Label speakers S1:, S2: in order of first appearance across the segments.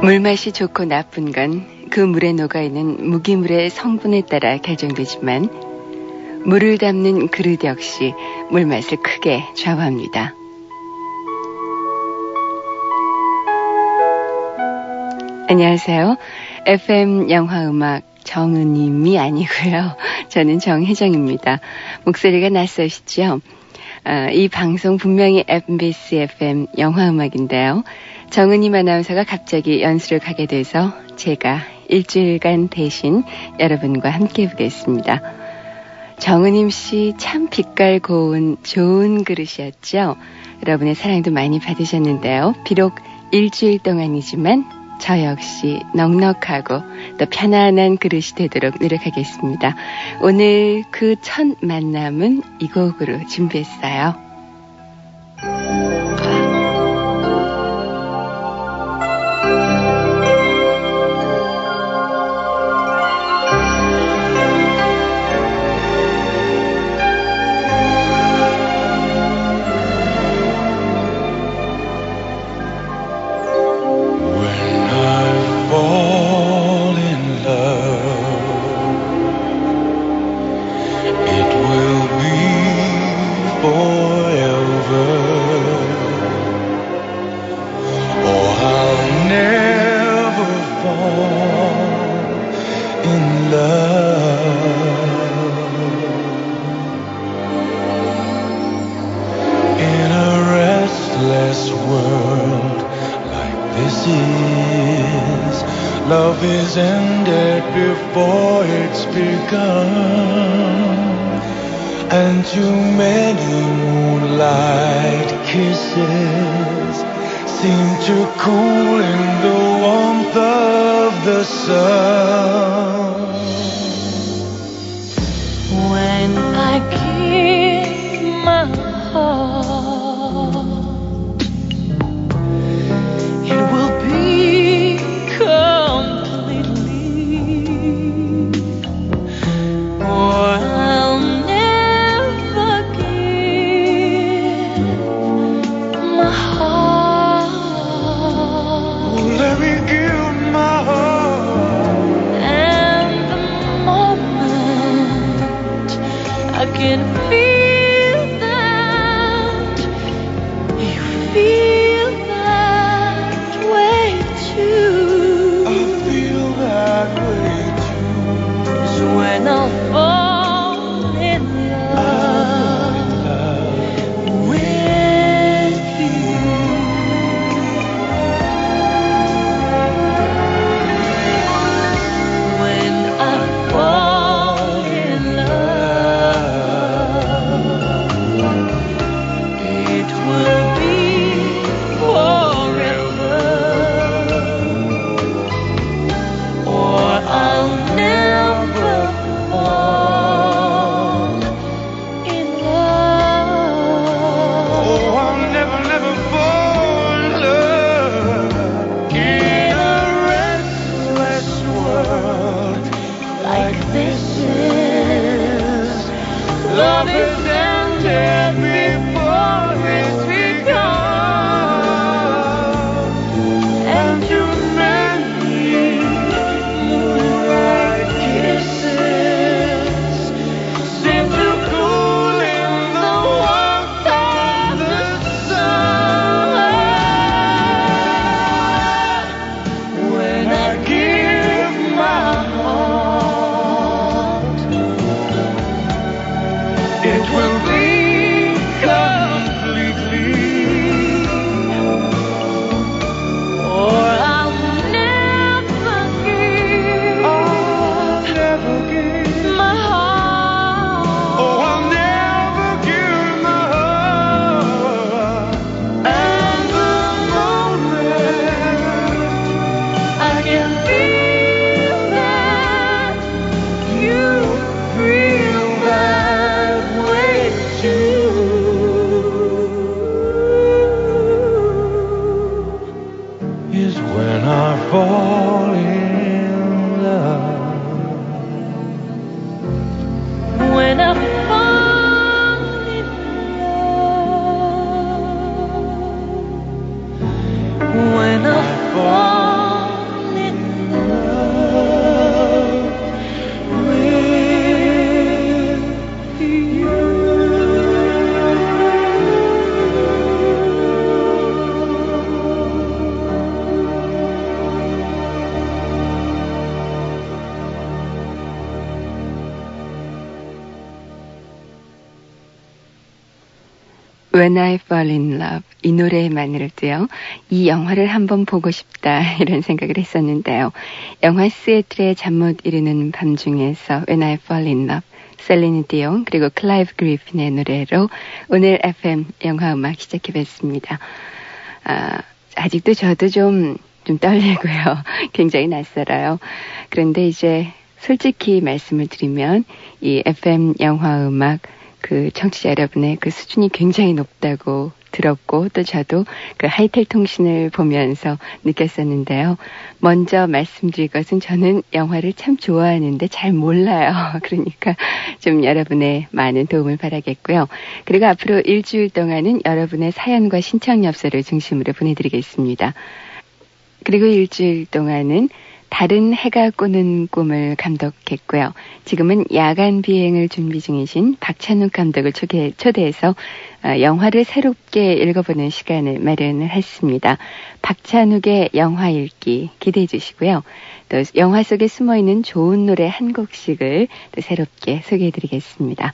S1: 물맛이 좋고 나쁜 건 그 물에 녹아있는 무기물의 성분에 따라 결정되지만 물을 담는 그릇 역시 물맛을 크게 좌우합니다. 안녕하세요. FM 영화음악 정은임이 아니고요. 저는 정혜정입니다. 목소리가 낯서시죠? 이 방송 분명히 MBC FM 영화음악인데요. 정은임 아나운서가 갑자기 연수를 가게 돼서 제가 일주일간 대신 여러분과 함께 해보겠습니다. 정은임 씨 참 빛깔 고운 좋은 그릇이었죠. 여러분의 사랑도 많이 받으셨는데요. 비록 일주일 동안이지만 저 역시 넉넉하고 또 편안한 그릇이 되도록 노력하겠습니다. 오늘 그 첫 만남은 이 곡으로 준비했어요.
S2: Love is ended before it's begun, and too many moonlight kisses seem to cool in the warmth of the sun.
S3: When I give my heart, it will be completely, or I'll never give my heart.
S2: Let me give my heart.
S3: And the moment I can feel that you feel that way too,
S2: I feel that way too.
S3: is when I'll fall in love with you. When I fall in love, it will be forever, or I'll never fall in love.
S2: Oh, I'll never, never fall in love in a restless world
S3: Like this is
S2: love is ended before it's begun, and too many moonlight kisses seem to cool in the warmth of the sun. When I give my heart, it will be
S1: When I Fall in Love 이 노래만으로도요. 이 영화를 한번 보고 싶다 이런 생각을 했었는데요. 영화 시애틀의 잠 못 이루는 밤 중에서 When I Fall in Love 셀리니 디옹 그리고 클라이브 그리핀의 노래로 오늘 FM 영화음악 시작해봤습니다. 아직도 저도 좀 떨리고요. 굉장히 낯설어요. 그런데 이제 솔직히 말씀을 드리면 이 FM 영화음악 그 청취자 여러분의 그 수준이 굉장히 높다고 들었고 또 저도 그 하이텔 통신을 보면서 느꼈었는데요. 먼저 말씀드릴 것은 저는 영화를 참 좋아하는데 잘 몰라요. 그러니까 좀 여러분의 많은 도움을 바라겠고요. 그리고 앞으로 일주일 동안은 여러분의 사연과 신청 엽서를 중심으로 보내드리겠습니다. 그리고 일주일 동안은 다른 해가 꾸는 꿈을 감독했고요. 지금은 야간 비행을 준비 중이신 박찬욱 감독을 초대해서 영화를 새롭게 읽어보는 시간을 마련을 했습니다. 박찬욱의 영화 읽기 기대해 주시고요. 또 영화 속에 숨어있는 좋은 노래 한 곡씩을 또 새롭게 소개해드리겠습니다.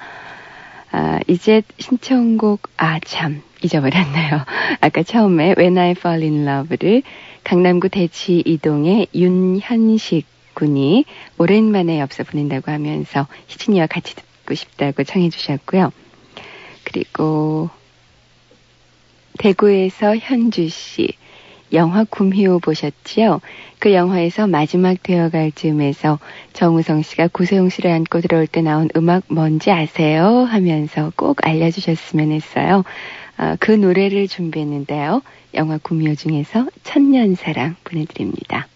S1: 이제 신청곡 참 잊어버렸네요. 아까 처음에 When I Fall in Love를 강남구 대치 이동의 윤현식 군이 오랜만에 엽서 보낸다고 하면서 희진이와 같이 듣고 싶다고 청해 주셨고요. 그리고 대구에서 현주 씨 영화 굼희호 보셨지요? 그 영화에서 마지막 되어갈 즈음에서 정우성 씨가 구세용 씨를 안고 들어올 때 나온 음악 뭔지 아세요? 하면서 꼭 알려주셨으면 했어요. 그 노래를 준비했는데요. 영화 굼희호 중에서 천년사랑 보내드립니다.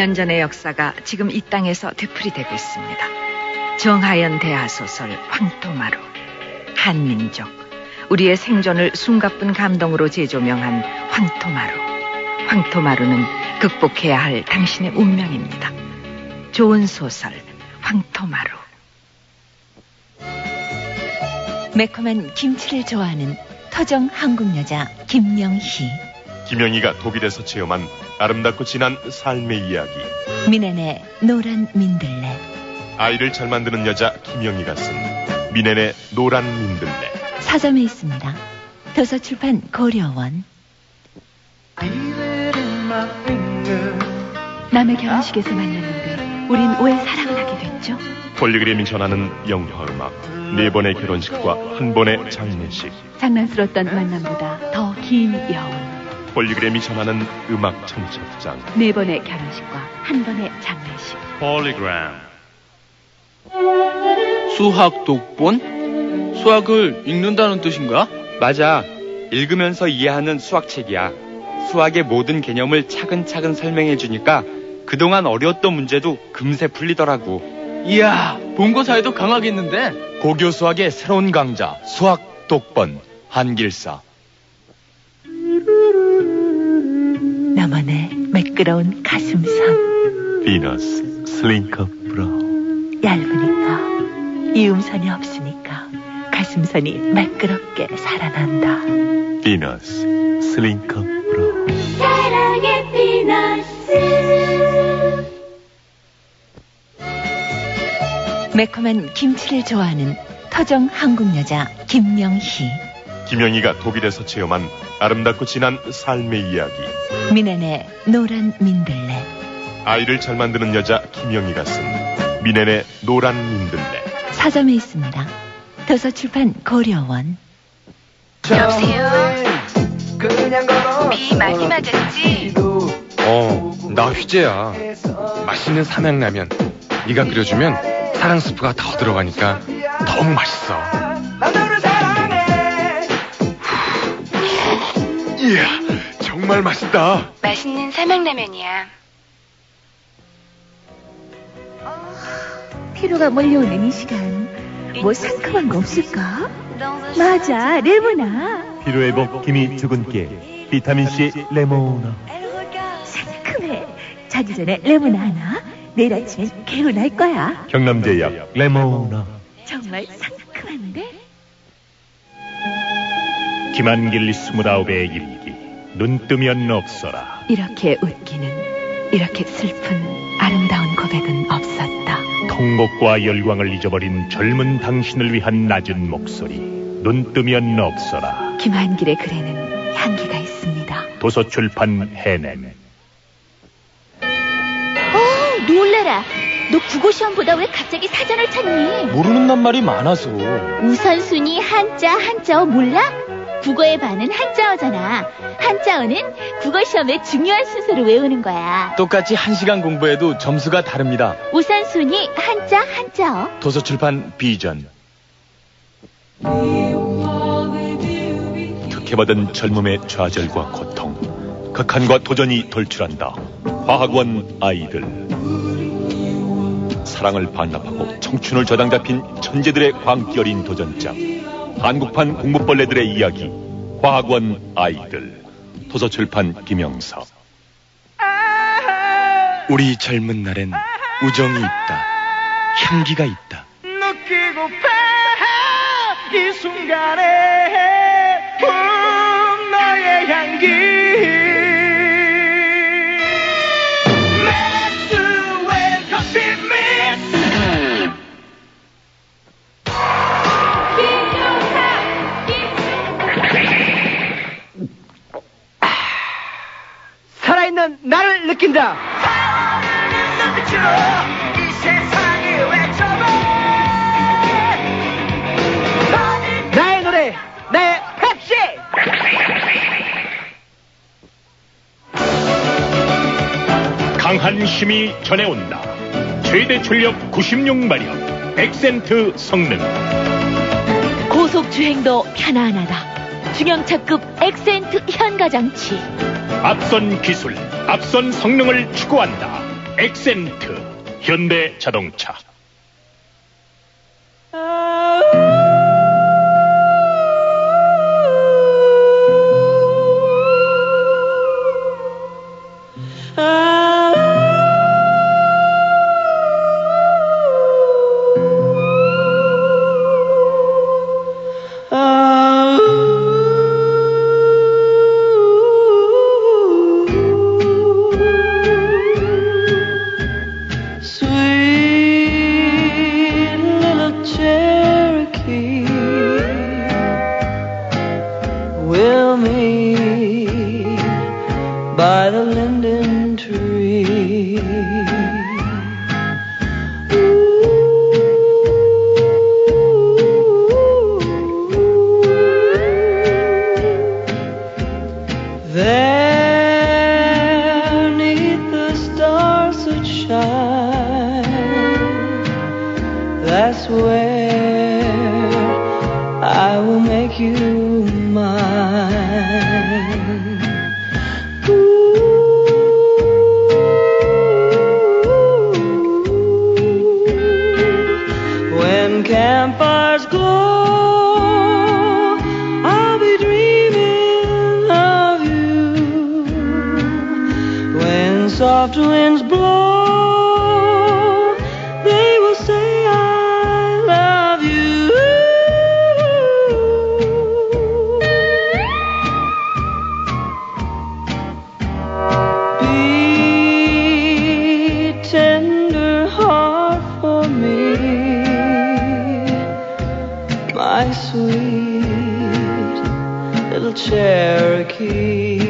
S4: 100년 전의 역사가 지금 이 땅에서 되풀이되고 있습니다. 정하연 대하소설 황토마루. 한민족, 우리의 생존을 숨가쁜 감동으로 재조명한 황토마루. 황토마루는 극복해야 할 당신의 운명입니다. 좋은 소설 황토마루.
S5: 매콤한 김치를 좋아하는 토종 한국 여자 김영희.
S6: 김영희가 독일에서 체험한 아름답고 진한 삶의 이야기.
S5: 미넨의 노란 민들레.
S6: 아이를 잘 만드는 여자 김영희가 쓴 미넨의 노란 민들레.
S5: 서점에 있습니다. 도서출판 고려원. 남의 결혼식에서 만났는데 우린 왜 사랑을 하게 됐죠?
S6: 폴리그램이 전하는 영화 음악. 4번의 결혼식과 1번의 장례식.
S5: 장난스러웠던 만남보다 더 긴 여운.
S6: 폴리그램이 전하는 음악 청첩장.
S5: 4번의 결혼식과 1번의 장례식.
S6: 폴리그램.
S2: 수학 독본? 수학을 읽는다는 뜻인가?
S7: 맞아. 읽으면서 이해하는 수학책이야. 수학의 모든 개념을 차근차근 설명해주니까 그동안 어려웠던 문제도 금세 풀리더라고.
S2: 이야, 본고 사이도 강하겠는데?
S7: 고교 수학의 새로운 강자, 수학 독본, 한길사.
S5: 나만의 매끄러운 가슴선.
S6: 비너스 슬링커 브라운.
S5: 얇으니까 이음선이 없으니까 가슴선이 매끄럽게 살아난다.
S6: 비너스 슬링커 브라운.
S3: 사랑의 피너스.
S5: 매콤한 김치를 좋아하는 토종 한국 여자 김영희.
S6: 김영희가 독일에서 체험한 아름답고 진한 삶의 이야기.
S5: 미넨의 노란 민들레.
S6: 아이를 잘 만드는 여자 김영희가 쓴 미넨의 노란 민들레.
S5: 서점에 있습니다. 도서출판 고려원.
S8: 여보세요? 비 많이 맞았지?
S9: 나 휘재야. 맛있는 삼양라면 네가 끓여주면 사랑 스프가 더 들어가니까 너무 맛있어. 이야, 정말 맛있다.
S8: 맛있는 삼양라면이야.
S10: 피로가 몰려오는 이 시간, 뭐 상큼한 거 없을까? 맞아, 레모나.
S11: 피로회복 기미 주근깨 비타민C 레모나.
S10: 상큼해. 자기 전에 레모나 하나. 내일 아침엔 개운할 거야.
S11: 경남제약 레모나.
S10: 정말 상큼한데?
S11: 김한길 29의 일기. 눈 뜨면 없어라.
S5: 이렇게 웃기는, 이렇게 슬픈 아름다운 고백은 없었다.
S11: 통곡과 열광을 잊어버린 젊은 당신을 위한 낮은 목소리. 눈 뜨면 없어라.
S5: 김한길의 글에는 향기가 있습니다.
S11: 도서출판 해냄.
S10: 놀래라. 너 국어시험보다 왜 갑자기 사전을 찾니?
S7: 모르는 낱말이 많아서.
S10: 우선순위 한자어 몰라? 국어의 반은 한자어잖아. 한자어는 국어시험의 중요한 순서를 외우는 거야.
S7: 똑같이 1시간 공부해도 점수가 다릅니다.
S10: 우선순위 한자어.
S7: 도서출판 비전.
S6: 특혜받은 젊음의 좌절과 고통, 극한과 도전이 돌출한다. 과학원 아이들. 사랑을 반납하고 청춘을 저당 잡힌 천재들의 광기 어린 도전장. 한국판 공부벌레들의 이야기. 과학원 아이들. 도서출판 김영석.
S7: 우리 젊은 날엔 우정이 있다. 향기가 있다.
S2: 느끼고파 이 순간에 너의 향기. 살아있는 나를 느낀다. 이 세상이 외쳐봐. 나의 노래, 나의 펩시.
S11: 강한 힘이 전해온다. 최대 출력 96마력. 엑센트 성능.
S10: 고속 주행도 편안하다. 중형차급 엑센트 현가장치.
S11: 앞선 기술, 앞선 성능을 추구한다. 엑센트 현대 자동차.
S2: By the linden tree. There, 'neath the stars that shine, that's where I will make you mine. Campfires glow, I'll be dreaming of you. When soft winds blow, they will say I love you. Be tender heart for me, my sweet little Cherokee.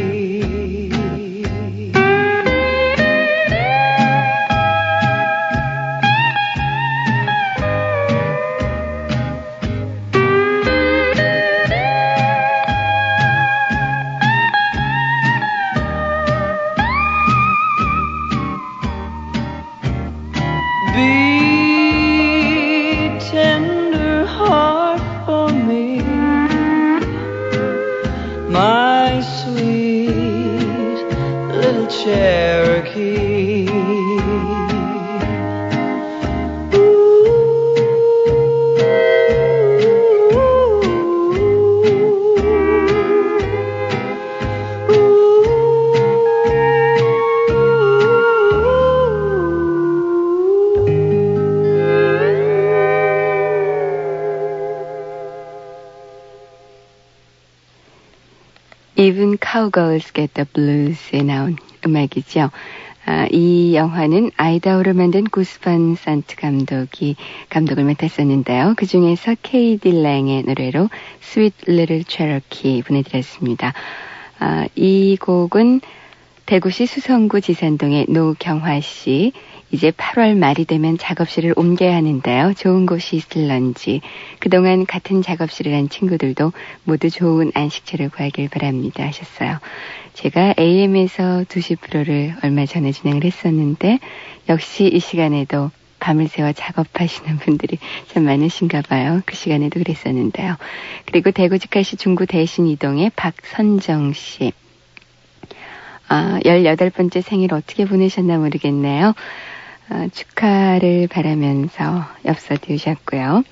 S2: Be tender heart for me, my sweet little Cherokee.
S1: Even Cowgirls Get the Blues에 나온 음악이죠. 이 영화는 아이다호를 만든 구스판 산트 감독이 감독을 맡았었는데요. 그 중에서 케이디 랭의 노래로 Sweet Little Cherokee 보내드렸습니다. 이 곡은 대구시 수성구 지산동의 노경화 씨, 이제 8월 말이 되면 작업실을 옮겨야 하는데요. 좋은 곳이 있을런지 그동안 같은 작업실을 한 친구들도 모두 좋은 안식처를 구하길 바랍니다 하셨어요. 제가 AM에서 2시 프로를 얼마 전에 진행을 했었는데 역시 이 시간에도 밤을 새워 작업하시는 분들이 참 많으신가 봐요. 그 시간에도 그랬었는데요. 그리고 대구 직할시 중구 대신 이동의 박선정 씨. 18번째 생일 어떻게 보내셨나 모르겠네요. 축하를 바라면서 엽서 띄우셨고요.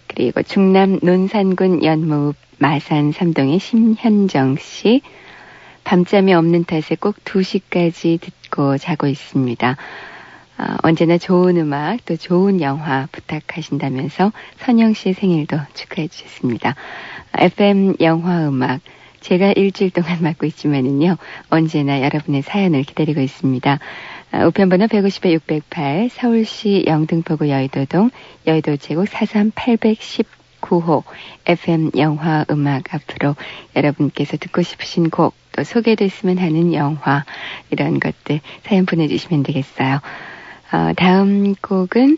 S1: 그리고 충남 논산군 연무읍 마산 3동의 심현정 씨. 밤잠이 없는 탓에 꼭 2시까지 듣고 자고 있습니다. 언제나 좋은 음악 또 좋은 영화 부탁하신다면서 선영 씨의 생일도 축하해 주셨습니다. FM 영화 음악 제가 일주일 동안 맡고 있지만은요. 언제나 여러분의 사연을 기다리고 있습니다. 우편번호 150-608 서울시 영등포구 여의도동 여의도 제국 43819호 FM 영화 음악 앞으로 여러분께서 듣고 싶으신 곡 또 소개됐으면 하는 영화 이런 것들 사연 보내주시면 되겠어요. 다음 곡은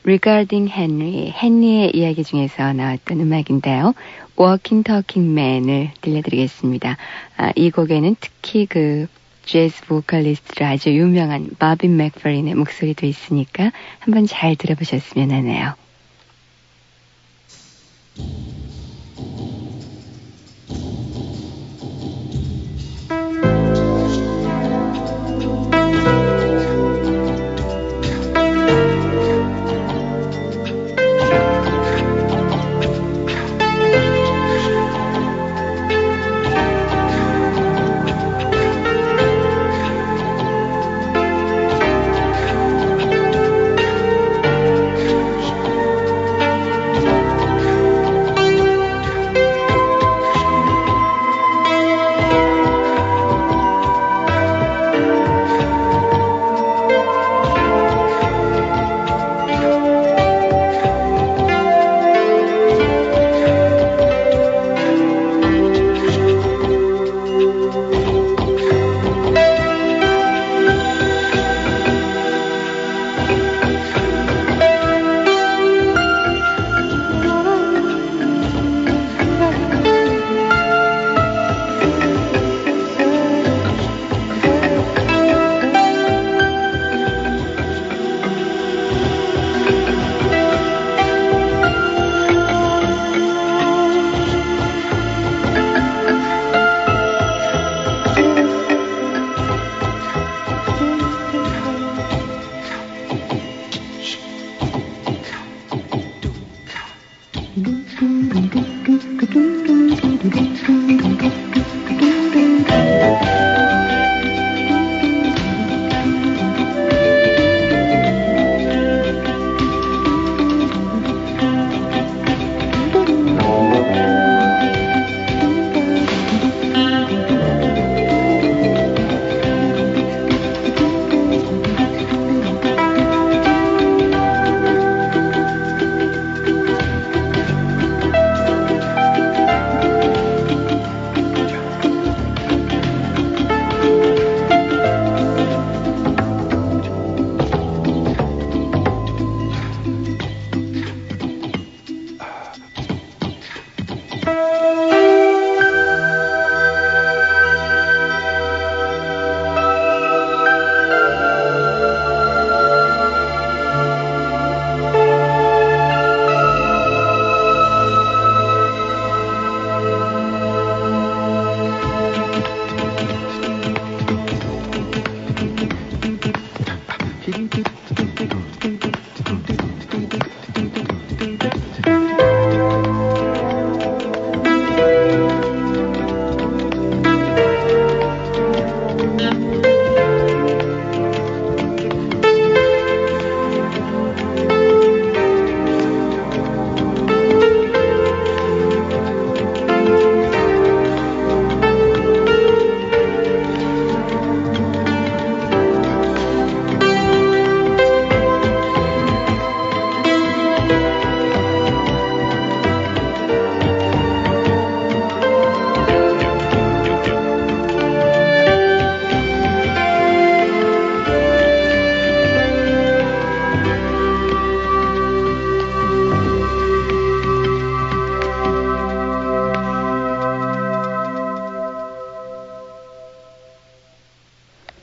S1: Regarding Henry, 헨리의 이야기 중에서 나왔던 음악인데요. Walking Talking Man을 들려드리겠습니다. 이 곡에는 특히 그 재즈 보컬리스트로 아주 유명한 바비 맥퍼린의 목소리도 있으니까 한번 잘 들어보셨으면 하네요.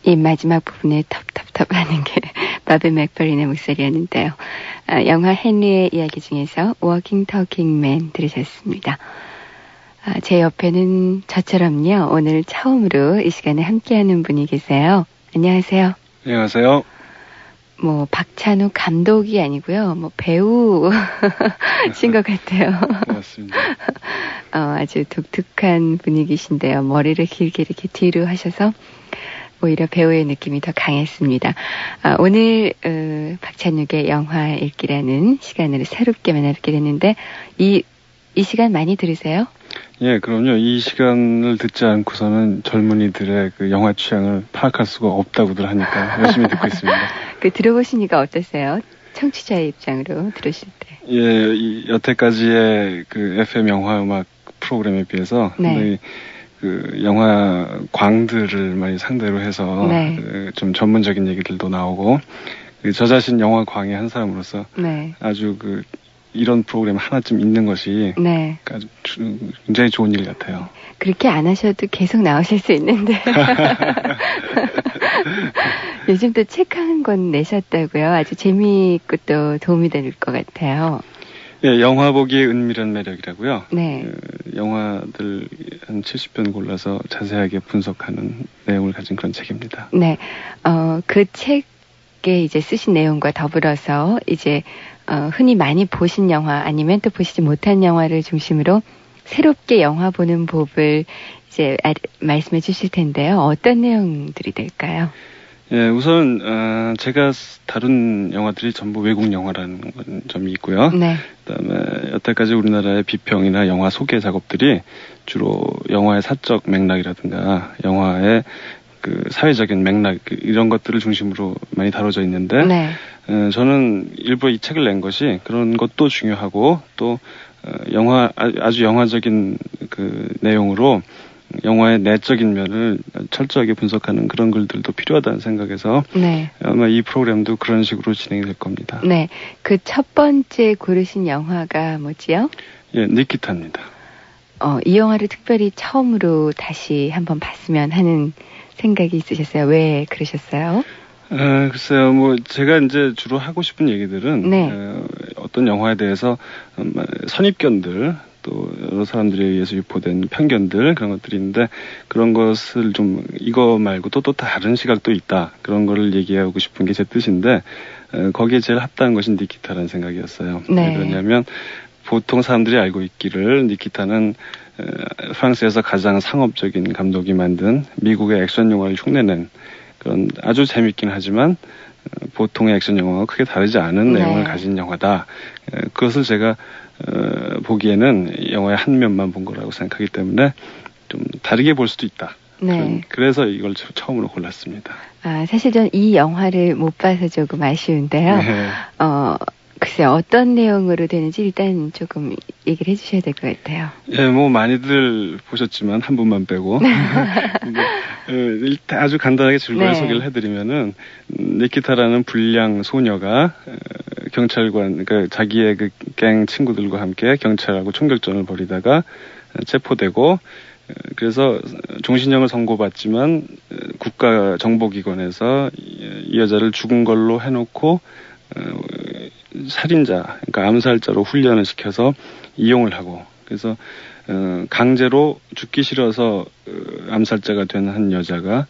S1: 이 마지막 부분에 텁텁텁 하는 게 바비 맥퍼린의 목소리였는데요. 영화 헨리의 이야기 중에서 워킹 터킹 맨 들으셨습니다. 제 옆에는 저처럼요. 오늘 처음으로 이 시간에 함께하는 분이 계세요. 안녕하세요.
S12: 안녕하세요.
S1: 뭐 박찬욱 감독이 아니고요. 뭐 배우신 것 같아요.
S12: 고맙습니다.
S1: 아주 독특한 분위기신데요. 머리를 길게 이렇게 뒤로 하셔서 오히려 배우의 느낌이 더 강했습니다. 오늘 박찬욱의 영화 읽기라는 시간으로 새롭게 만나뵙게 됐는데 이 시간 많이 들으세요?
S12: 예, 그럼요. 이 시간을 듣지 않고서는 젊은이들의 그 영화 취향을 파악할 수가 없다고들 하니까 열심히 듣고 있습니다.
S1: 들어보시니까 어떠세요? 청취자의 입장으로 들으실 때.
S12: 예, 여태까지의 그 FM 영화 음악 프로그램에 비해서
S1: 네.
S12: 그 영화 광들을 많이 상대로 해서
S1: 네.
S12: 좀 전문적인 얘기들도 나오고 저 자신 영화 광의 한 사람으로서
S1: 네.
S12: 아주 이런 프로그램 하나쯤 있는 것이
S1: 네.
S12: 아주 굉장히 좋은 일 같아요.
S1: 그렇게 안 하셔도 계속 나오실 수 있는데 요즘 또 책 한 권 내셨다고요? 아주 재미있고 또 도움이 될 것 같아요.
S12: 예, 영화 보기의 은밀한 매력이라고요.
S1: 네.
S12: 영화들 한 70편 골라서 자세하게 분석하는 내용을 가진 그런 책입니다.
S1: 네. 그 책에 이제 쓰신 내용과 더불어서 이제 흔히 많이 보신 영화 아니면 또 보시지 못한 영화를 중심으로 새롭게 영화 보는 법을 이제 말씀해 주실 텐데요. 어떤 내용들이 될까요?
S12: 예, 우선 제가 다룬 영화들이 전부 외국 영화라는 점이 있고요.
S1: 네.
S12: 그다음에 여태까지 우리나라의 비평이나 영화 소개 작업들이 주로 영화의 사적 맥락이라든가 영화의 그 사회적인 맥락 이런 것들을 중심으로 많이 다뤄져 있는데
S1: 네.
S12: 저는 일부러 이 책을 낸 것이 그런 것도 중요하고 또 아주 영화적인 그 내용으로 영화의 내적인 면을 철저하게 분석하는 그런 글들도 필요하다는 생각에서
S1: 네.
S12: 아마 이 프로그램도 그런 식으로 진행이 될 겁니다.
S1: 네, 그 첫 번째 고르신 영화가 뭐지요?
S12: 예, 니키타입니다.
S1: 이 영화를 특별히 처음으로 다시 한번 봤으면 하는 생각이 있으셨어요? 왜 그러셨어요?
S12: 글쎄요, 뭐 제가 이제 주로 하고 싶은 얘기들은
S1: 네.
S12: 어떤 영화에 대해서 선입견들 또 여러 사람들에 의해서 유포된 편견들 그런 것들이 있는데 그런 것을 좀 이거 말고 또 다른 시각도 있다 그런 거를 얘기하고 싶은 게 제 뜻인데 거기에 제일 합당한 것이 니키타라는 생각이었어요.
S1: 네.
S12: 왜냐하면 보통 사람들이 알고 있기를 니키타는 프랑스에서 가장 상업적인 감독이 만든 미국의 액션 영화를 흉내낸 그런 아주 재밌긴 하지만 보통의 액션 영화와 크게 다르지 않은 내용을 가진 영화다. 그것을 제가 보기에는 영화의 한 면만 본 거라고 생각하기 때문에 좀 다르게 볼 수도 있다.
S1: 네.
S12: 그래서 이걸 처음으로 골랐습니다.
S1: 사실 전 이 영화를 못 봐서 조금 아쉬운데요.
S12: 네.
S1: 글쎄요, 어떤 내용으로 되는지 일단 조금 얘기를 해주셔야 될 것 같아요.
S12: 예, 뭐 많이들 보셨지만 한 분만 빼고 일단 아주 간단하게 줄거리 소개를 해드리면은 니키타라는 불량 소녀가 경찰관, 그러니까 자기의 그 갱 친구들과 함께 경찰하고 총격전을 벌이다가 체포되고 그래서 종신형을 선고받지만 국가 정보기관에서 이 여자를 죽은 걸로 해놓고 살인자, 그러니까 암살자로 훈련을 시켜서 이용을 하고 그래서 강제로 죽기 싫어서 암살자가 된 한 여자가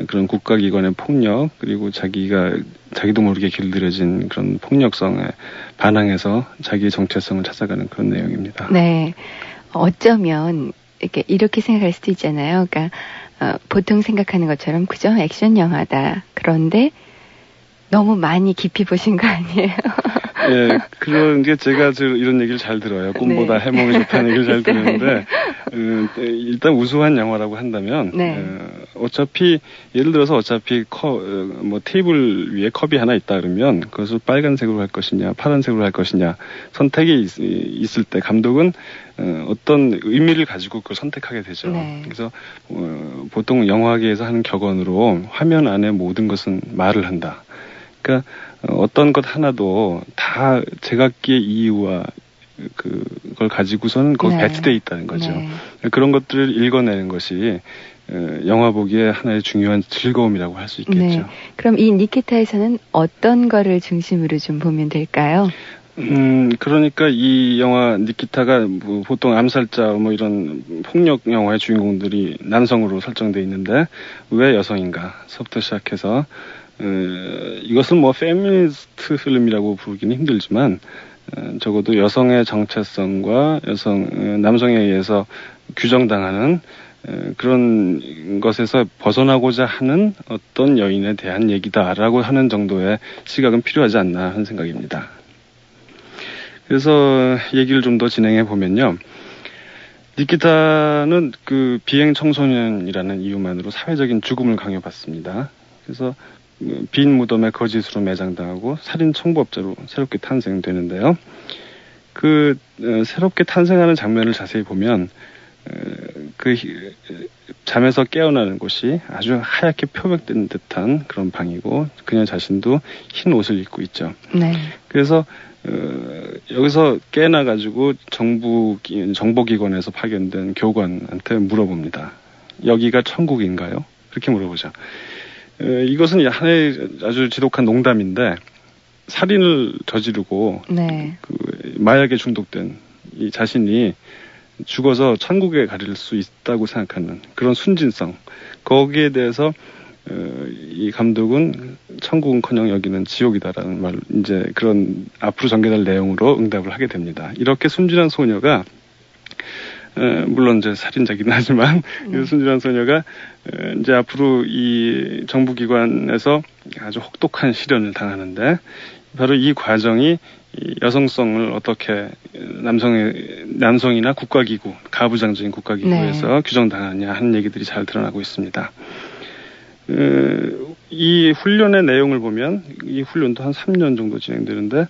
S12: 그런 국가기관의 폭력 그리고 자기도 모르게 길들여진 그런 폭력성에 반항해서 자기의 정체성을 찾아가는 그런 내용입니다.
S1: 네, 어쩌면 이렇게 생각할 수도 있잖아요. 그러니까 보통 생각하는 것처럼 그저 액션 영화다. 그런데 너무 많이 깊이 보신 거 아니에요?
S12: 예, 그런 게 제가 이런 얘기를 잘 들어요. 꿈보다
S1: 네.
S12: 해몽이 좋다는 얘기를 잘 듣는데 일단 우수한 영화라고 한다면
S1: 네.
S12: 어차피 예를 들어서 테이블 위에 컵이 하나 있다 그러면 그것을 빨간색으로 할 것이냐 파란색으로 할 것이냐 선택이 있을 때 감독은 어떤 의미를 가지고 그걸 선택하게 되죠.
S1: 네.
S12: 그래서 보통 영화계에서 하는 격언으로 화면 안에 모든 것은 말을 한다. 그러니까 어떤 것 하나도 다 제각기의 이유와 그걸 가지고서는 거기
S1: 네.
S12: 배치되어 있다는 거죠.
S1: 네.
S12: 그런 것들을 읽어내는 것이 영화 보기에 하나의 중요한 즐거움이라고 할 수 있겠죠.
S1: 네. 그럼 이 니키타에서는 어떤 거를 중심으로 좀 보면 될까요?
S12: 그러니까 이 영화 니키타가 보통 암살자 이런 폭력 영화의 주인공들이 남성으로 설정되어 있는데 왜 여성인가서부터 시작해서 이것은 페미니스트 필름이라고 부르기는 힘들지만 적어도 여성의 정체성과 남성에 의해서 규정당하는 그런 것에서 벗어나고자 하는 어떤 여인에 대한 얘기다라고 하는 정도의 시각은 필요하지 않나 하는 생각입니다. 그래서 얘기를 좀 더 진행해 보면요. 니키타는 비행 청소년이라는 이유만으로 사회적인 죽음을 강요받습니다. 그래서 빈 무덤에 거짓으로 매장당하고 살인 청부업자로 새롭게 탄생되는데요. 새롭게 탄생하는 장면을 자세히 보면 잠에서 깨어나는 곳이 아주 하얗게 표백된 듯한 그런 방이고 그녀 자신도 흰 옷을 입고 있죠.
S1: 네.
S12: 그래서 여기서 깨어나가지고 정보기관에서 파견된 교관한테 물어봅니다. 여기가 천국인가요? 그렇게 물어보죠. 이것은 하나의 아주 지독한 농담인데 살인을 저지르고
S1: 네.
S12: 마약에 중독된 이 자신이 죽어서 천국에 가릴 수 있다고 생각하는 그런 순진성 거기에 대해서 이 감독은 천국은커녕 여기는 지옥이다라는 말 이제 그런 앞으로 전개될 내용으로 응답을 하게 됩니다. 이렇게 순진한 소녀가 물론 이제 살인자긴 하지만 순진한 소녀가 이제 앞으로 이 정부기관에서 아주 혹독한 시련을 당하는데 바로 이 과정이 이 여성성을 어떻게 남성이나 국가기구, 가부장적인 국가기구에서 네. 규정당하느냐 하는 얘기들이 잘 드러나고 있습니다. 이 훈련의 내용을 보면 이 훈련도 한 3년 정도 진행되는데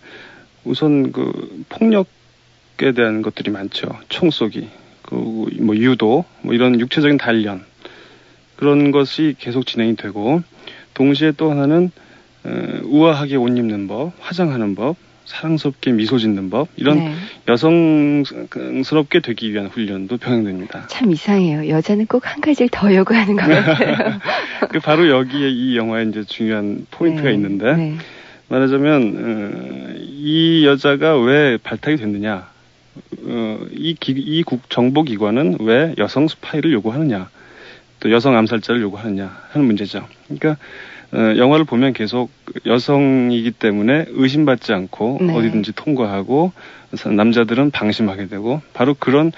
S12: 우선 폭력에 대한 것들이 많죠. 총쏘기. 유도, 이런 육체적인 단련, 그런 것이 계속 진행이 되고, 동시에 또 하나는, 우아하게 옷 입는 법, 화장하는 법, 사랑스럽게 미소 짓는 법, 이런 네. 여성스럽게 되기 위한 훈련도 병행됩니다.
S1: 참 이상해요. 여자는 꼭 한 가지를 더 요구하는 것 같아요.
S12: 바로 여기에 이 영화에 이제 중요한 포인트가
S1: 네.
S12: 있는데,
S1: 네.
S12: 말하자면, 이 여자가 왜 발탁이 됐느냐, 이 정보기관은 왜 여성 스파이를 요구하느냐, 또 여성 암살자를 요구하느냐 하는 문제죠. 그러니까 영화를 보면 계속 여성이기 때문에 의심받지 않고 네. 어디든지 통과하고 남자들은 방심하게 되고 바로 그런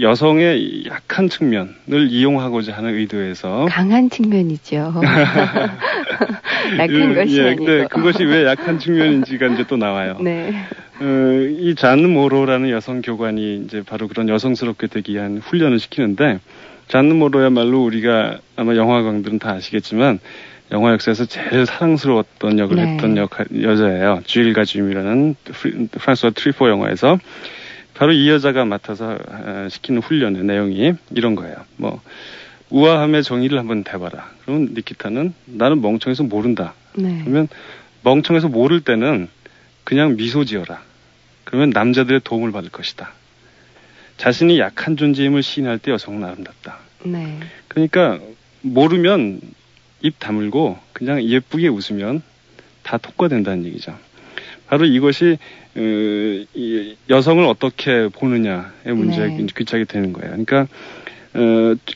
S12: 여성의 약한 측면을 이용하고자 하는 의도에서
S1: 강한 측면이죠. 약한 것이 아니고.
S12: 네, 그것이 왜 약한 측면인지가 이제 또 나와요.
S1: 네.
S12: 이 잔 모로라는 여성 교관이 이제 바로 그런 여성스럽게 되기 위한 훈련을 시키는데 잔 모로야말로 우리가 아마 영화광들은 다 아시겠지만 영화 역사에서 제일 사랑스러웠던 역을 네. 했던 여자예요. 주일 가줌이라는 프랑스와 트리포 영화에서 바로 이 여자가 맡아서 시키는 훈련의 내용이 이런 거예요. 우아함의 정의를 한번 대봐라. 그러면 니키타는 나는 멍청해서 모른다.
S1: 네.
S12: 그러면 멍청해서 모를 때는 그냥 미소 지어라. 그러면 남자들의 도움을 받을 것이다. 자신이 약한 존재임을 시인할 때 여성은 아름답다.
S1: 네.
S12: 그러니까 모르면 입 다물고 그냥 예쁘게 웃으면 다 통과된다는 얘기죠. 바로 이것이 여성을 어떻게 보느냐의 문제에 네. 귀착이 되는 거예요. 그러니까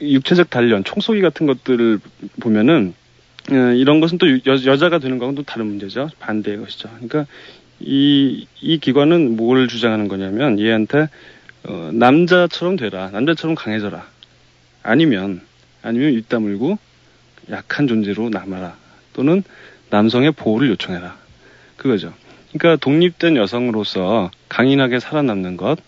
S12: 육체적 단련, 총쏘기 같은 것들을 보면은 이런 것은 또 여자가 되는 거하고는 또 다른 문제죠. 반대의 것이죠. 그러니까 이 기관은 뭘 주장하는 거냐면 얘한테 남자처럼 되라, 남자처럼 강해져라. 아니면 입 다물고 약한 존재로 남아라. 또는 남성의 보호를 요청해라. 그거죠. 그러니까 독립된 여성으로서 강인하게 살아남는 것,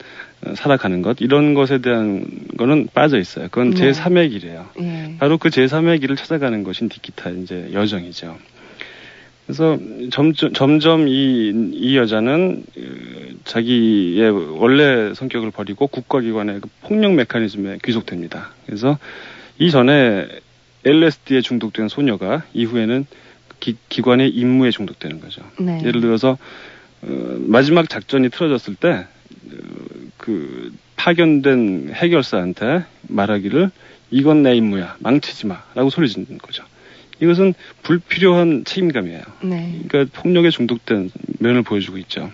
S12: 살아가는 것, 이런 것에 대한 거는 빠져 있어요. 그건
S1: 네.
S12: 제3의 길이에요.
S1: 네.
S12: 바로 그 제3의 길을 찾아가는 것이 니키타의 이제 여정이죠. 그래서 점점 이 여자는 자기의 원래 성격을 버리고 국가기관의 그 폭력 메커니즘에 귀속됩니다. 그래서 이전에 LSD에 중독된 소녀가 이후에는 기관의 임무에 중독되는 거죠.
S1: 네.
S12: 예를 들어서 마지막 작전이 틀어졌을 때 그 파견된 해결사한테 말하기를 이건 내 임무야, 망치지 마라고 소리 짓는 거죠. 이것은 불필요한 책임감이에요.
S1: 네.
S12: 그러니까 폭력에 중독된 면을 보여주고 있죠.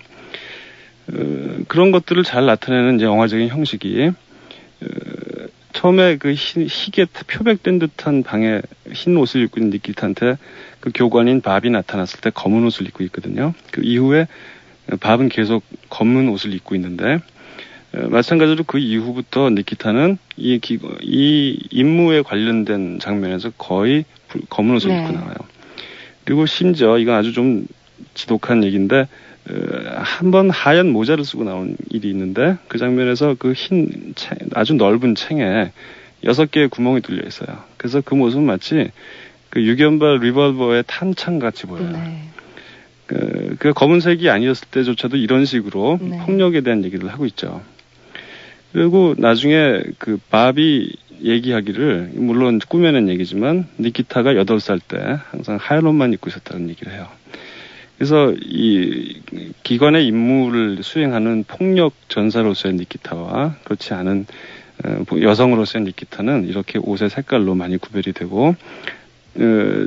S12: 그런 것들을 잘 나타내는 이제 영화적인 형식이 처음에 그 희게 표백된 듯한 방에 흰 옷을 입고 있는 니키타한테 그 교관인 밥이 나타났을 때 검은 옷을 입고 있거든요. 그 이후에 밥은 계속 검은 옷을 입고 있는데 마찬가지로 그 이후부터 니키타는 이 임무에 관련된 장면에서 거의 검은 옷을 입고 나와요. 그리고 심지어 이건 아주 좀 지독한 얘기인데 한번 하얀 모자를 쓰고 나온 일이 있는데 그 장면에서 그 흰 아주 넓은 챙에 6개의 구멍이 뚫려 있어요. 그래서 그 모습은 마치 그 유견발 리볼버의 탄창 같이 보여요.
S1: 네.
S12: 그 검은색이 아니었을 때조차도 이런 식으로
S1: 네.
S12: 폭력에 대한 얘기를 하고 있죠. 그리고 나중에 그 밥이 얘기하기를, 물론 꾸며낸 얘기지만 니키타가 8살 때 항상 하얀 옷만 입고 있었다는 얘기를 해요. 그래서 이 기관의 임무를 수행하는 폭력 전사로서의 니키타와 그렇지 않은 여성으로서의 니키타는 이렇게 옷의 색깔로 많이 구별이 되고,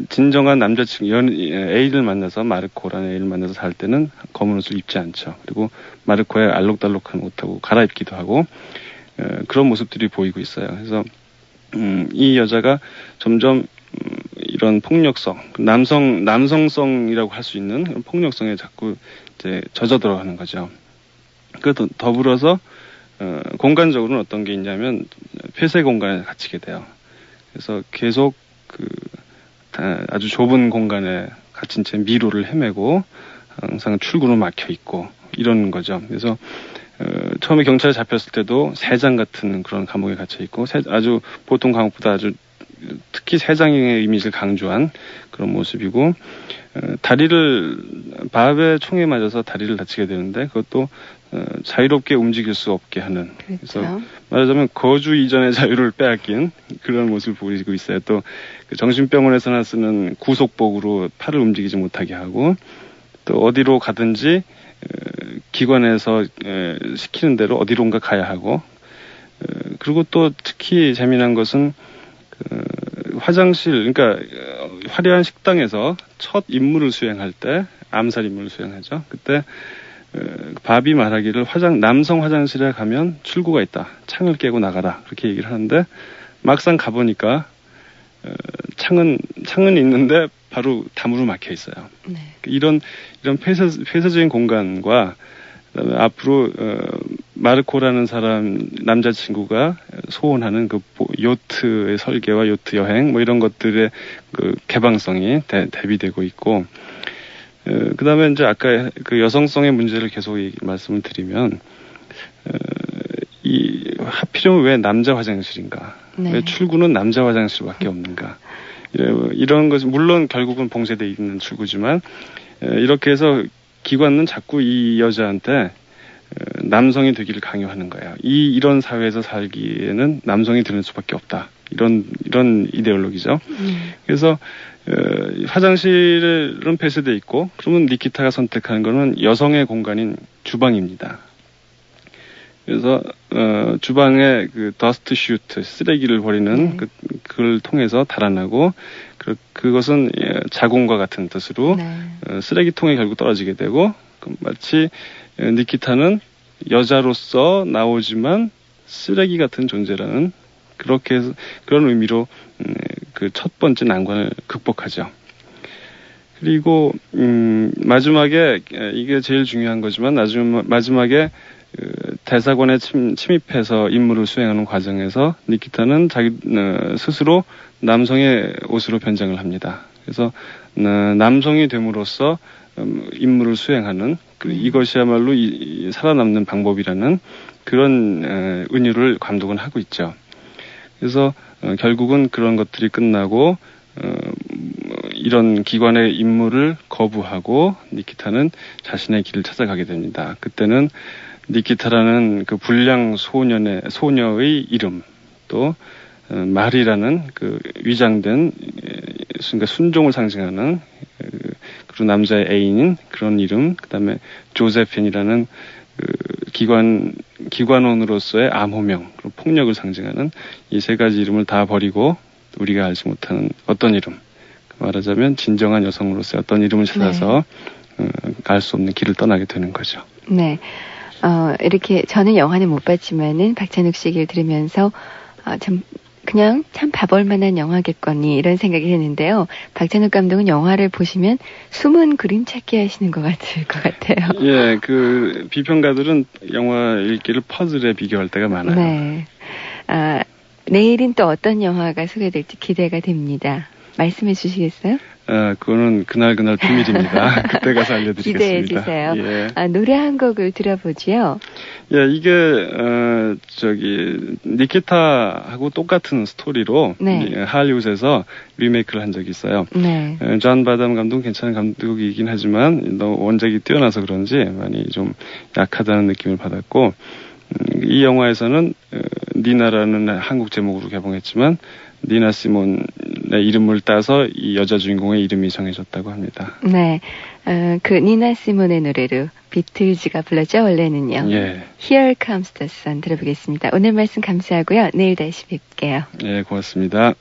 S12: 진정한 남자친구, 애인을 만나서, 마르코라는 애인을 만나서 살 때는 검은 옷을 입지 않죠. 그리고 마르코의 알록달록한 옷하고 갈아입기도 하고, 그런 모습들이 보이고 있어요. 그래서, 이 여자가 점점, 이런 폭력성, 남성성이라고 할 수 있는 폭력성에 자꾸 이제 젖어들어가는 거죠. 그 더불어서, 공간적으로는 어떤 게 있냐면, 폐쇄 공간에 갇히게 돼요. 그래서 계속 아주 좁은 공간에 갇힌 채 미로를 헤매고 항상 출구로 막혀 있고 이런 거죠. 그래서 처음에 경찰에 잡혔을 때도 새장 같은 그런 감옥에 갇혀 있고 아주 보통 감옥보다 아주 특히 새장의 이미지를 강조한 그런 모습이고, 밥의 총에 맞아서 다리를 다치게 되는데 그것도 자유롭게 움직일 수 없게 하는.
S1: 그렇죠.
S12: 그래서 말하자면 거주 이전의 자유를 빼앗긴 그런 모습을 보이고 있어요. 또 그 정신병원에서나 쓰는 구속복으로 팔을 움직이지 못하게 하고, 또 어디로 가든지 기관에서 시키는 대로 어디론가 가야 하고, 그리고 또 특히 재미난 것은 화장실, 그러니까 화려한 식당에서 첫 임무를 수행할 때, 암살 임무를 수행하죠. 그때 밥이 말하기를 남성 화장실에 가면 출구가 있다. 창을 깨고 나가라. 그렇게 얘기를 하는데 막상 가보니까 창은 있는데 바로 담으로 막혀 있어요.
S1: 네.
S12: 이런 폐쇄적인 공간과 그다음에 앞으로 마르코라는 남자친구가 소원하는 그 요트의 설계와 요트 여행 뭐 이런 것들의 그 개방성이 대비되고 있고, 그다음에 이제 아까 그 여성성의 문제를 계속 말씀을 드리면, 하필이면 왜 남자 화장실인가?
S1: 네.
S12: 왜 출구는 남자 화장실밖에 없는가? 이런 것이 물론 결국은 봉쇄되어 있는 출구지만, 이렇게 해서 기관은 자꾸 이 여자한테 남성이 되기를 강요하는 거예요. 이런 사회에서 살기에는 남성이 되는 수밖에 없다. 이런 이데올로기죠. 그래서 화장실은 폐쇄되어 있고, 그러면 니키타가 선택하는 거는 여성의 공간인 주방입니다. 그래서 주방에 그 더스트 슈트, 쓰레기를 버리는 그걸 통해서 달아나고, 그것은 자궁과 같은 뜻으로 쓰레기통에 결국 떨어지게 되고, 마치 니키타는 여자로서 나오지만 쓰레기 같은 존재라는 그렇게 해서 그런 의미로 그 첫 번째 난관을 극복하죠. 그리고 마지막에 이게 제일 중요한 거지만 마지막에 대사관에 침입해서 임무를 수행하는 과정에서 니키타는 자기 스스로 남성의 옷으로 변장을 합니다. 그래서 남성이 됨으로써 임무를 수행하는 이것이야말로 살아남는 방법이라는 그런 은유를 감독은 하고 있죠. 그래서 결국은 그런 것들이 끝나고 이런 기관의 임무를 거부하고 니키타는 자신의 길을 찾아가게 됩니다. 그때는 니키타라는 그 불량 소녀의 이름, 또 말이라는 그 위장된 그러니까 순종을 상징하는 그리고 남자의 애인인 그런 이름, 그다음에 조세핀이라는 그 기관원으로서의 암호명, 그리고 폭력을 상징하는 이 세 가지 이름을 다 버리고 우리가 알지 못하는 어떤 이름, 말하자면 진정한 여성으로서의 어떤 이름을 찾아서 알 수 없는 길을 떠나게 되는 거죠.
S1: 네. 이렇게 저는 영화는 못 봤지만은 박찬욱 씨 얘기를 들으면서 그냥 참 봐볼 만한 영화겠거니 이런 생각이 했는데요. 박찬욱 감독은 영화를 보시면 숨은 그림 찾기 하시는 것 같아요.
S12: 예, 그 비평가들은 영화 읽기를 퍼즐에 비교할 때가 많아요.
S1: 네. 내일은 또 어떤 영화가 소개될지 기대가 됩니다. 말씀해 주시겠어요?
S12: 그거는 그날 비밀입니다. 그때 가서 알려드리겠습니다.
S1: 기대해 주세요.
S12: 예.
S1: 노래 한 곡을 들어보지요.
S12: 예, 이게 니키타하고 똑같은 스토리로 할리우드에서 리메이크를 한 적이 있어요.
S1: 네.
S12: 존 바담 감독은 괜찮은 감독이긴 하지만 너무 원작이 뛰어나서 그런지 많이 좀 약하다는 느낌을 받았고 이 영화에서는 니나라는 한국 제목으로 개봉했지만 니나 시몬의 이름을 따서 이 여자 주인공의 이름이 정해졌다고 합니다.
S1: 네, 그 니나 시몬의 노래로 비틀즈가 불렀죠, 원래는요.
S12: 예.
S1: Here Comes the Sun 들어보겠습니다. 오늘 말씀 감사하고요. 내일 다시 뵐게요.
S12: 예, 고맙습니다.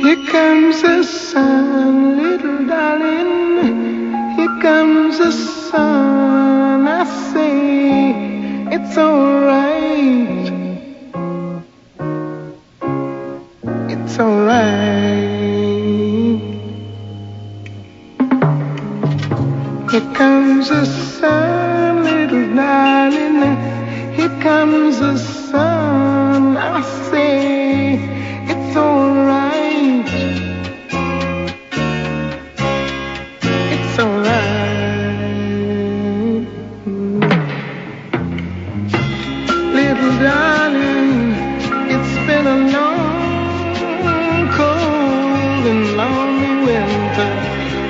S2: Here comes the sun, little darling. Here comes the sun. I say it's alright. It's alright. Here comes the sun, little darling. Here comes the sun. I say it's alright. It's alright. Little darling, it's been a long, cold and lonely winter.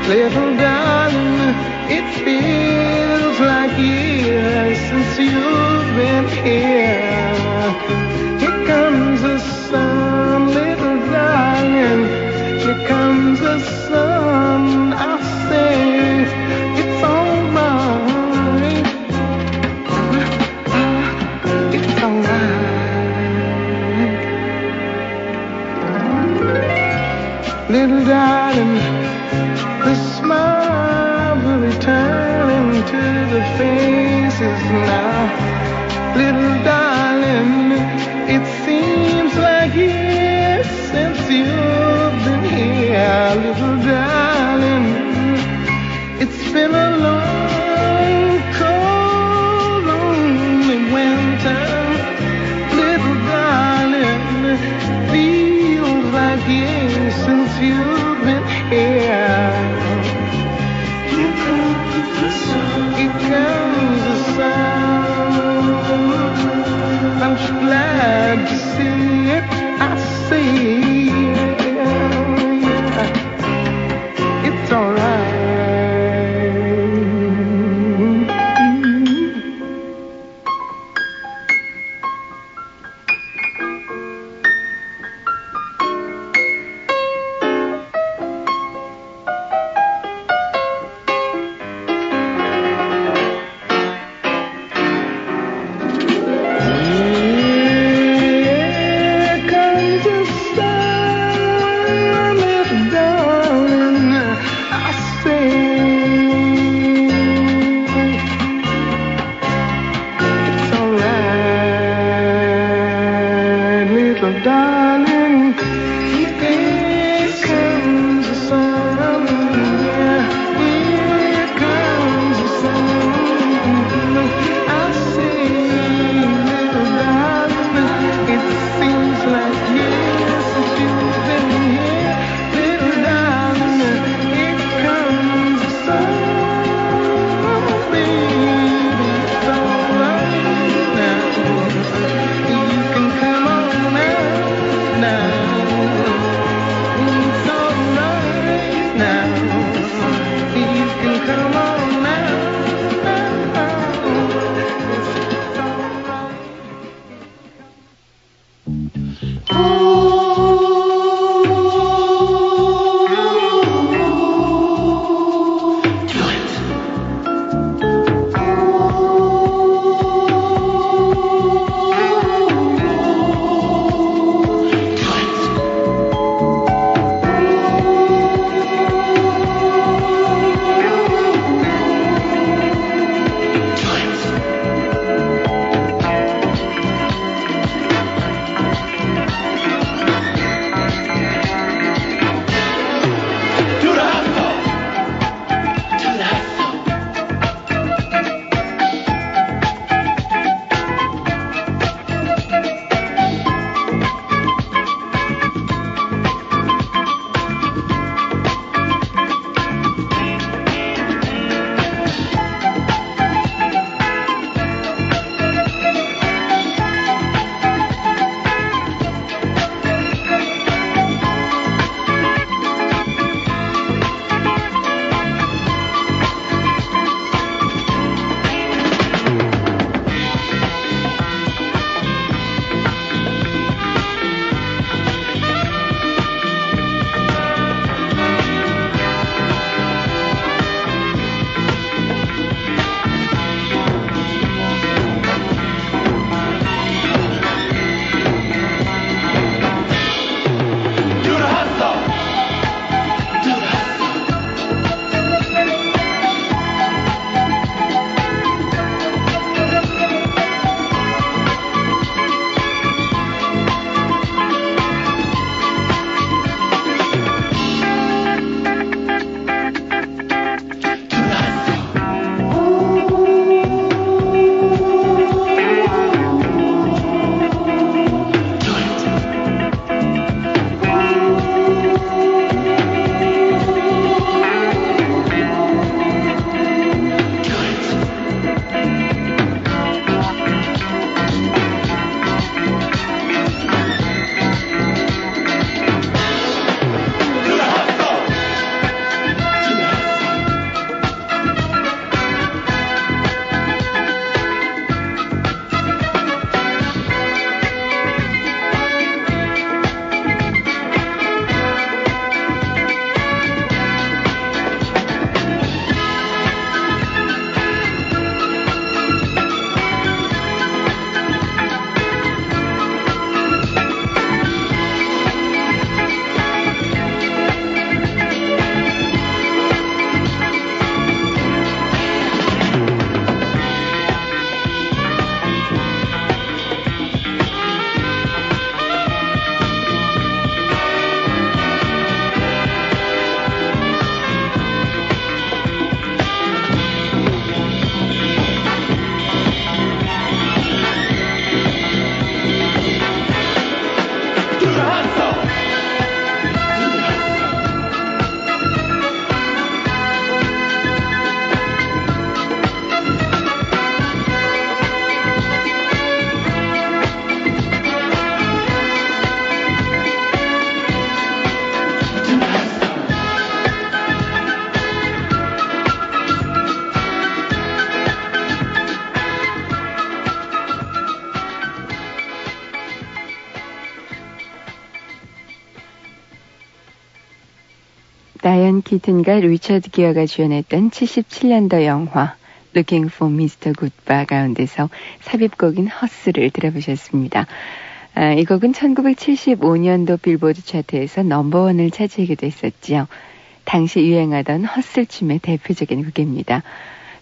S2: Little darling, it feels like years since you've been here. Here comes the sun, little darling. Here comes the sun. I say it's alright. It's alright. Little darling, the smile will return into the faces now. Little darling, it seems like years since you've been here. Little darling, it's been a long, cold, lonely winter. Little darling, feels like years since you've been here. Here comes the sun. Here comes the sun. I'm so glad to see it. I see it. It's alright.
S1: 다이언 키튼과 리처드 기어가 주연했던 77년도 영화 Looking for Mr. Goodbar 가운데서 삽입곡인 허스를 들어보셨습니다. 이 곡은 1975년도 빌보드 차트에서 넘버원을 차지하기도 했었지요. 당시 유행하던 허슬춤의 대표적인 곡입니다.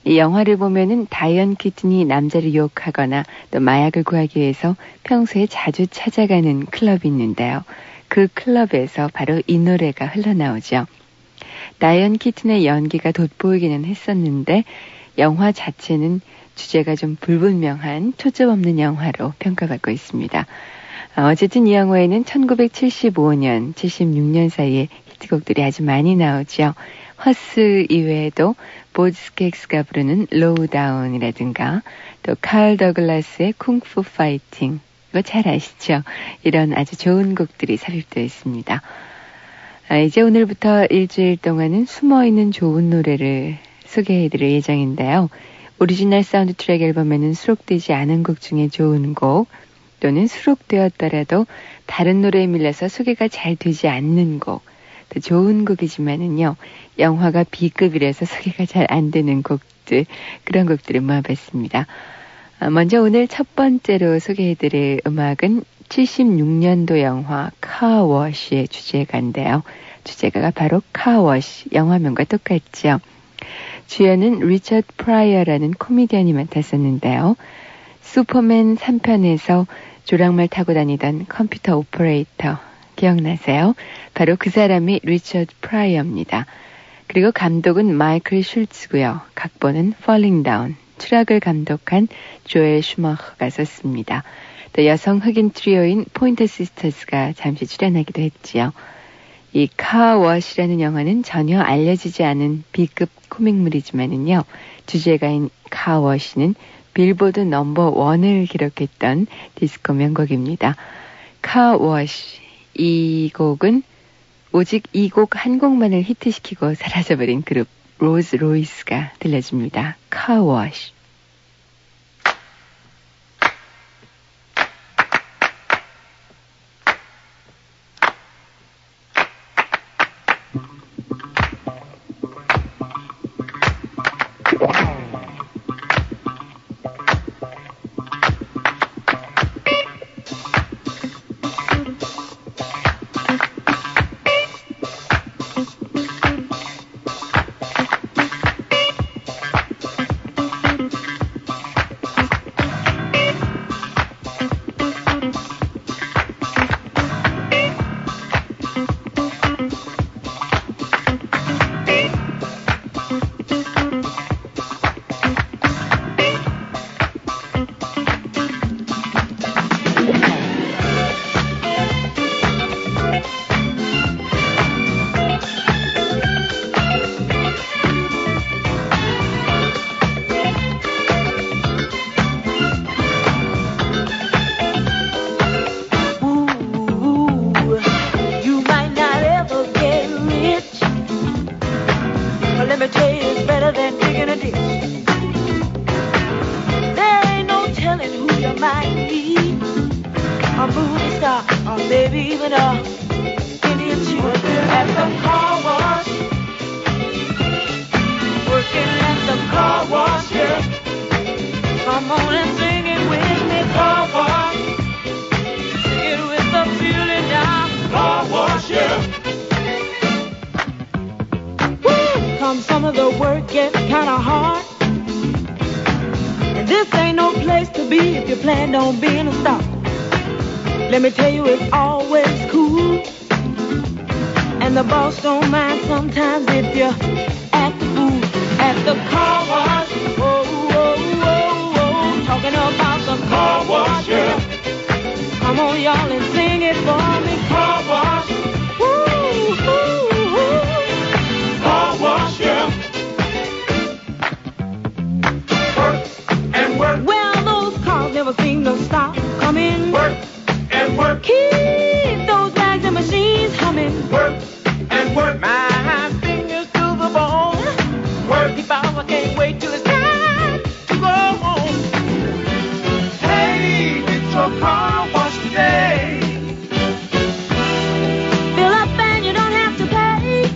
S1: 이 영화를 보면은 다이언 키튼이 남자를 유혹하거나 또 마약을 구하기 위해서 평소에 자주 찾아가는 클럽이 있는데요. 그 클럽에서 바로 이 노래가 흘러나오죠. 다이언 키튼의 연기가 돋보이기는 했었는데 영화 자체는 주제가 좀 불분명한 초점 없는 영화로 평가받고 있습니다. 어쨌든 이 영화에는 1975년, 76년 사이에 히트곡들이 아주 많이 나오죠. 허스 이외에도 보즈 스캑스가 부르는 로우 다운이라든가 또 칼 더글라스의 쿵푸 파이팅, 이거 잘 아시죠? 이런 아주 좋은 곡들이 삽입되어 있습니다. 이제 오늘부터 일주일 동안은 숨어있는 좋은 노래를 소개해드릴 예정인데요. 오리지널 사운드 트랙 앨범에는 수록되지 않은 곡 중에 좋은 곡, 또는 수록되었더라도 다른 노래에 밀려서 소개가 잘 되지 않는 곡, 또 좋은 곡이지만은요, 영화가 B급이라서 소개가 잘 안 되는 곡들, 그런 곡들을 모아봤습니다. 먼저 오늘 첫 번째로 소개해드릴 음악은 76년도 영화 카워시의 주제가인데요. 주제가가 바로 카워시, 영화명과 똑같죠. 주연은 리처드 프라이어라는 코미디언이 맡았었는데요. 슈퍼맨 3편에서 조랑말 타고 다니던 컴퓨터 오퍼레이터 기억나세요? 바로 그 사람이 리처드 프라이어입니다. 그리고 감독은 마이클 슐츠고요. 각본은 Falling Down, 추락을 감독한 조엘 슈머허가 썼습니다. 또 여성 흑인 트리오인 포인터 시스터즈가 잠시 출연하기도 했지요. 이 카워시라는 영화는 전혀 알려지지 않은 B급 코믹물이지만은요, 주제가인 카워시는 빌보드 넘버 1을 기록했던 디스코 명곡입니다. 카워시, 이 곡은 오직 이 곡 한 곡만을 히트시키고 사라져버린 그룹 로즈 로이스가 들려줍니다. 카워시.
S3: Let me tell you, it's always cool. And the boss don't mind sometimes if you act the fool at the car wash. Whoa, whoa, whoa, whoa. Talking about the car wash, yeah. Come on, y'all, and sing it for me. Car wash. Woo, woo, woo. Car wash, yeah. Work and work. Well, those cars never seem to stop coming. Work. Work. Keep those bags and machines humming. Work and work. My fingers to the bone. Work. If I can't wait till it's time to go home. Hey, get your car washed today. Fill up and you don't have to pay.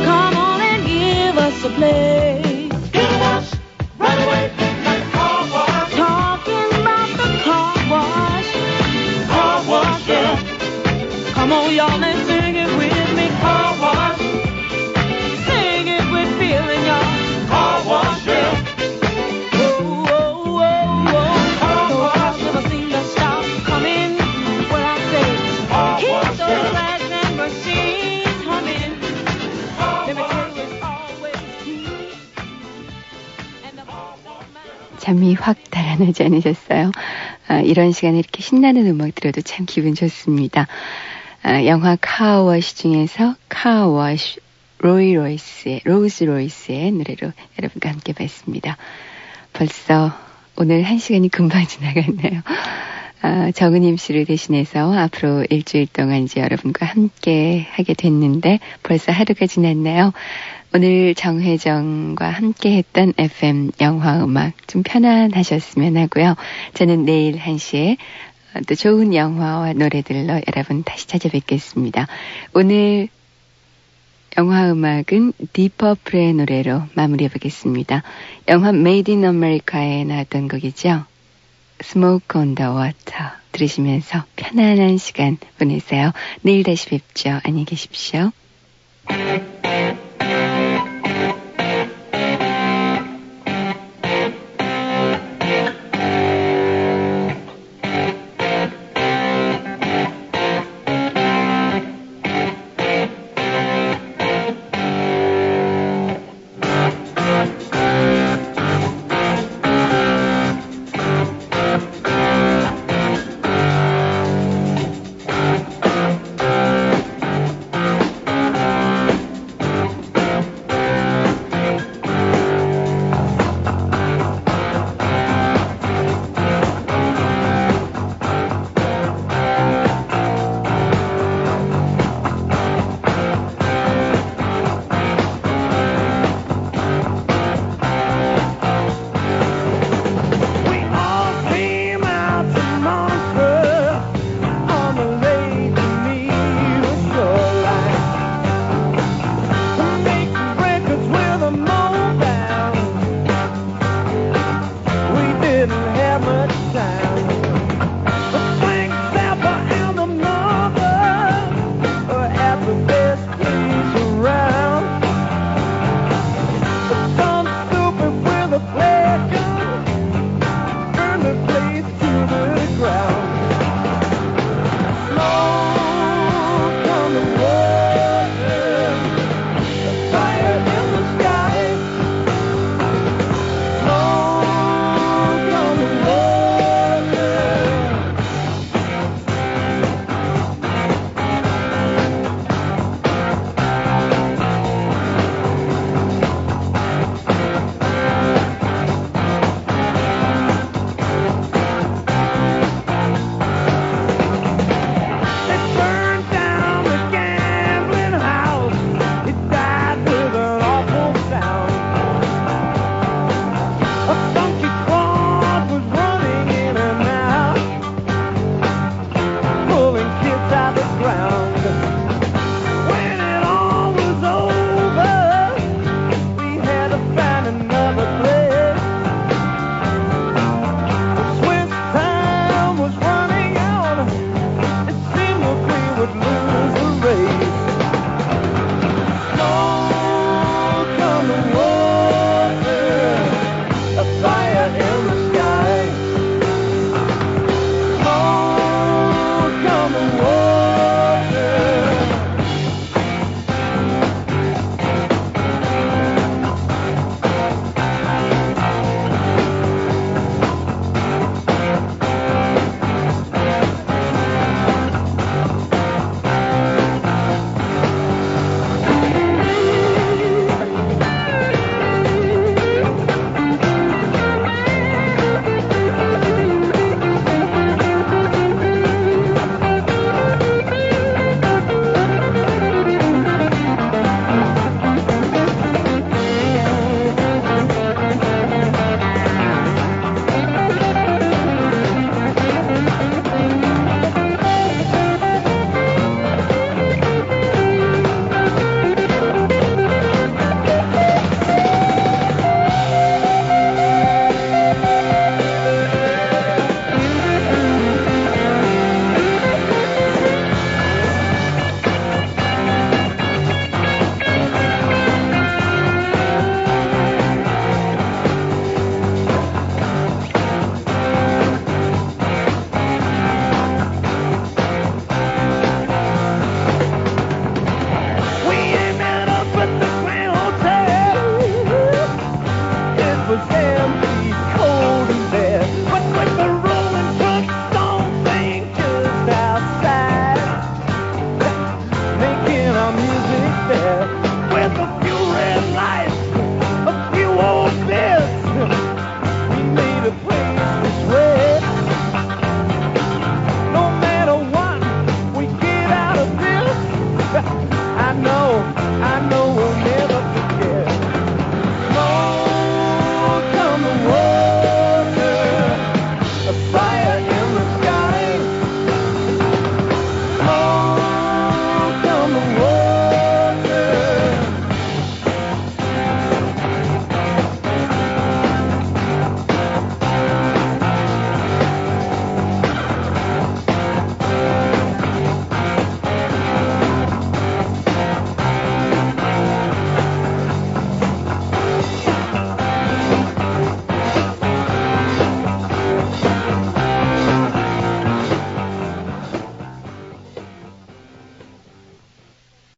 S3: Come on and give us a play. Get a wash right away. Like a car wash. Talking about the car wash. Yeah. Come on, y'all, and sing it with me. Car wash. Sing it with feeling, y'all. Car wash, yeah. Whoa, whoa, whoa, whoa. Those cars never seem to stop coming. What I say, keep those bags and machines humming. Let me tell you, it's always cool. And the boss don't mind.
S1: 잠이 확 달아나지 않으셨어요? 이런 시간에 이렇게 신나는 음악 들어도 참 기분 좋습니다. 영화 카워시 중에서 카워시 로즈 로이스의 노래로 여러분과 함께 봤습니다. 벌써 오늘 한 시간이 금방 지나갔네요. 정은임 씨를 대신해서 앞으로 일주일 동안 이제 여러분과 함께 하게 됐는데 벌써 하루가 지났네요. 오늘 정혜정과 함께 했던 FM 영화음악 좀 편안하셨으면 하고요. 저는 내일 1시에 또 좋은 영화와 노래들로 여러분 다시 찾아뵙겠습니다. 오늘 영화음악은 디퍼플의 노래로 마무리해보겠습니다. 영화 Made in America에 나왔던 곡이죠. Smoke on the Water 들으시면서 편안한 시간 보내세요. 내일 다시 뵙죠. 안녕히 계십시오.